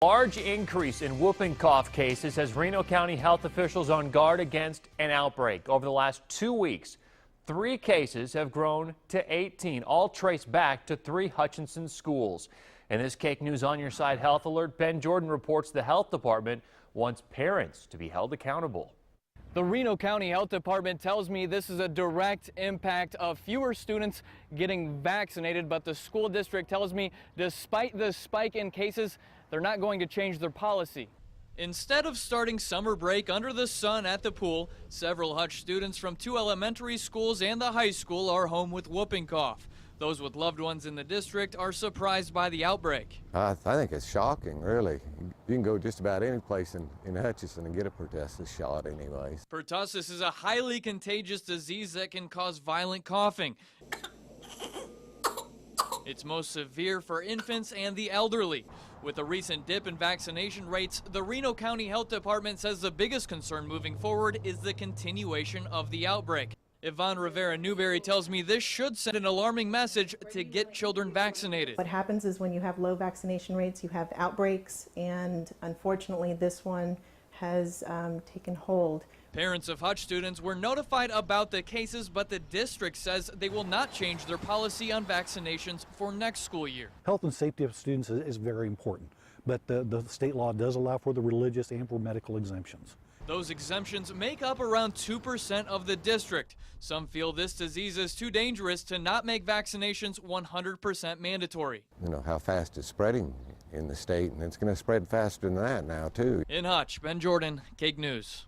Large increase in whooping cough cases has Reno County health officials on guard against an outbreak. Over the last 2 weeks, 3 cases have grown to 18, all traced back to 3 Hutchinson schools. In this Cake News on Your Side Health Alert, Ben Jordan reports the health department wants parents to be held accountable. The Reno County Health Department tells me this is a direct impact of fewer students getting vaccinated, but the school district tells me despite the spike in cases, they're not going to change their policy. Instead of starting summer break under the sun at the pool, several Hutch students from 2 elementary schools and the high school are home with whooping cough. Those with loved ones in the district are surprised by the outbreak. I think it's shocking, really. You can go just about any place in Hutchinson and get a pertussis shot anyways. Pertussis is a highly contagious disease that can cause violent coughing. It's most severe for infants and the elderly. With a recent dip in vaccination rates, the Reno County Health Department says the biggest concern moving forward is the continuation of the outbreak. Yvonne Rivera-Newberry tells me this should send an alarming message to get children vaccinated. What happens is when you have low vaccination rates, you have outbreaks, and unfortunately this one has taken hold. Parents of Hutch students were notified about the cases, but the district says they will not change their policy on vaccinations for next school year. Health and safety of students is very important, but the state law does allow for the religious and for medical exemptions. Those exemptions make up around 2% of the district. Some feel this disease is too dangerous to not make vaccinations 100% mandatory. You know how fast it's spreading in the state, and it's going to spread faster than that now, too. In Hutch, Ben Jordan, Cake News.